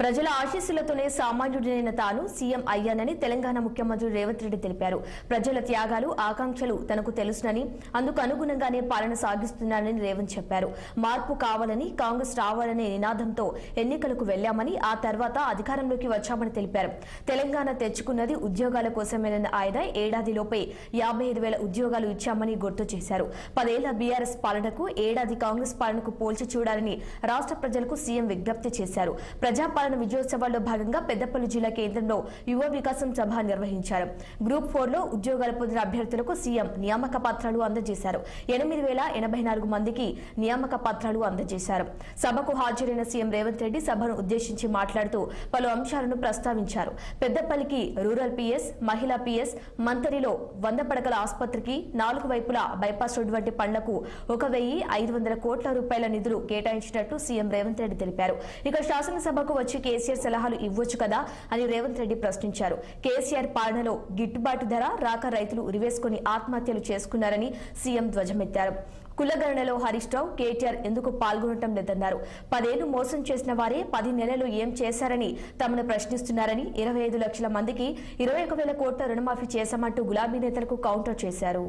ప్రజల ఆశీస్సులతోనే సామాన్యుడైన తాను సీఎం అయ్యానని తెలంగాణ ముఖ్యమంత్రి రేవంత్ రెడ్డి తెలిపారు. ప్రజల త్యాగాలు, ఆకాంక్షలు తనకు తెలుసునని అందుకు అనుగుణంగానే పాలన సాగిస్తున్నానని రేవంత్ చెప్పారు. మార్పు కావాలని, కాంగ్రెస్ రావాలనే నినాదంతో ఎన్నికలకు వెళ్లామని, ఆ తర్వాత అధికారంలోకి వచ్చామని తెలిపారు. తెలంగాణ తెచ్చుకున్నది ఉద్యోగాల కోసమేనన్న ఆయన ఏడాదిలోపే 55,000 ఉద్యోగాలు ఇచ్చామని గుర్తు చేశారు. 10 ఏళ్ల బీఆర్ఎస్ పాలనకు, ఏడాది కాంగ్రెస్ పాలనకు పోల్చి చూడాలని రాష్ట్ర ప్రజలకు సీఎం విజ్ఞప్తి చేశారు. ప్రజాపాలన విజయోత్సవాల్లో భాగంగా పెద్దపల్లి జిల్లా కేంద్రంలో యువ వికాసం సభ నిర్వహించారు. గ్రూప్ 4లో ఉద్యోగాలు పొందిన అభ్యర్థులకు సీఎం నియామక పత్రాలు అందజేశారు. 8,084 మందికి నియామక పత్రాలు అందజేశారు. సభకు హాజరైన సీఎం రేవంత్ రెడ్డి సభను ఉద్దేశించి మాట్లాడుతూ పలు అంశాలను ప్రస్తావించారు. పెద్దపల్లికి రూరల్ పీఎస్, మహిళా పీఎస్, మంతరిలో 100 పడకల ఆసుపత్రికి 4 వైపులా బైపాస్ రోడ్డు వంటి పనులకు 1,500 కోట్ల రూపాయల నిధులు కేటాయించినట్టు సీఎం రేవంత్ రెడ్డి తెలిపారు. ఇక శాసనసభకు వచ్చి కేసీఆర్ సలహాలు ఇవ్వొచ్చు కదా అని రేవంత్ రెడ్డి ప్రశ్నించారు. కేసీఆర్ పాలనలో గిట్టుబాటు ధర రాక రైతులు ఉరివేసుకుని ఆత్మహత్యలు చేసుకున్నారని సీఎం ధ్వజమెత్తారు. కులగణనలో హరీష్ రావు, కేటీఆర్ ఎందుకు పాల్గొనటం లేదన్నారు. 10 ఏళ్లు మోసం చేసిన వారే 10 నెలలు ఏం చేశారని తమను ప్రశ్నిస్తున్నారని, 25 లక్షల మందికి 21,000 కోట్ల రుణమాఫీ చేశామంటూ గులాబీ నేతలకు కౌంటర్ చేశారు.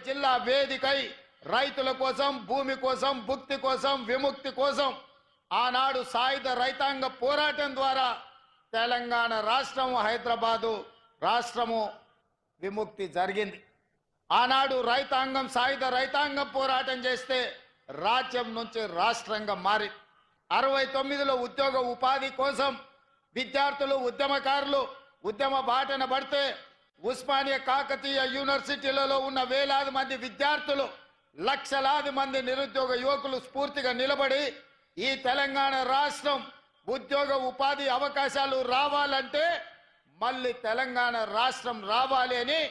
జిల్లా వేదికై రైతుల కోసం, భూమి కోసం, భుక్తి కోసం, విముక్తి కోసం ఆనాడు సాయుధ రైతాంగ పోరాటం ద్వారా తెలంగాణ రాష్ట్రము, హైదరాబాదు రాష్ట్రము విముక్తి జరిగింది. ఆనాడు రైతాంగం, సాయుధ రైతాంగం పోరాటం చేస్తే రాజ్యం నుంచి రాష్ట్రంగా మారి 69లో ఉద్యోగ ఉపాధి కోసం విద్యార్థులు, ఉద్యమకారులు ఉద్యమ బాటన పడితే ఉస్మానియా, కాకతీయ యూనివర్సిటీలలో ఉన్న వేలాది మంది విద్యార్థులు, లక్షలాది మంది నిరుద్యోగ యువకులు స్ఫూర్తిగా నిలబడి ఈ తెలంగాణ రాష్ట్రం ఉద్యోగ ఉపాధి అవకాశాలు రావాలంటే మళ్ళీ తెలంగాణ రాష్ట్రం రావాలి అని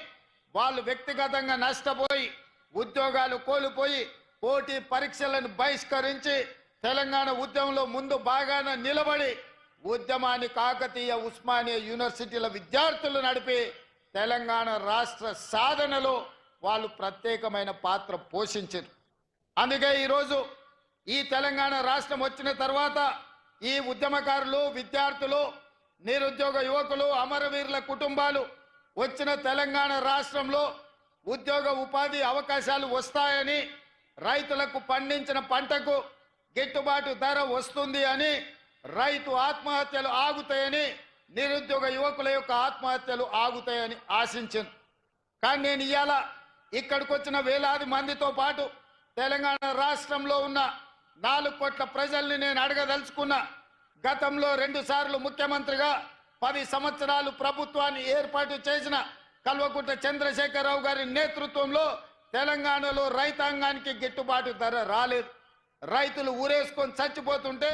వాళ్ళు వ్యక్తిగతంగా నష్టపోయి, ఉద్యోగాలు కోల్పోయి, పోటీ పరీక్షలను బహిష్కరించి తెలంగాణ ఉద్యమంలో ముందు బాగాన నిలబడి ఉద్యమాన్ని కాకతీయ, ఉస్మానియా యూనివర్సిటీల విద్యార్థులు నడిపి తెలంగాణ రాష్ట్ర సాధనలో వాళ్ళు ప్రత్యేకమైన పాత్ర పోషించారు. అందుకే ఈరోజు ఈ తెలంగాణ రాష్ట్రం వచ్చిన తర్వాత ఈ ఉద్యమకారులు, విద్యార్థులు, నిరుద్యోగ యువకులు, అమరవీరుల కుటుంబాలు వచ్చిన తెలంగాణ రాష్ట్రంలో ఉద్యోగ ఉపాధి అవకాశాలు వస్తాయని, రైతులకు పండించిన పంటకు గిట్టుబాటు ధర వస్తుంది అని, రైతు ఆత్మహత్యలు ఆగుతాయని, నిరుద్యోగ యువకుల యొక్క ఆత్మహత్యలు ఆగుతాయని ఆశించాను. కానీ నేను ఇవాళ ఇక్కడికి వచ్చిన వేలాది మందితో పాటు తెలంగాణ రాష్ట్రంలో ఉన్న 4 కోట్ల ప్రజల్ని నేను అడగదలుచుకున్నా. గతంలో 2 సార్లు ముఖ్యమంత్రిగా 10 సంవత్సరాలు ప్రభుత్వాన్ని ఏర్పాటు చేసిన కల్వకుంట్ల చంద్రశేఖరరావు గారి నేతృత్వంలో తెలంగాణలో రైతాంగానికి గిట్టుబాటు ధర రాలేదు. రైతులు ఊరేసుకొని చచ్చిపోతుంటే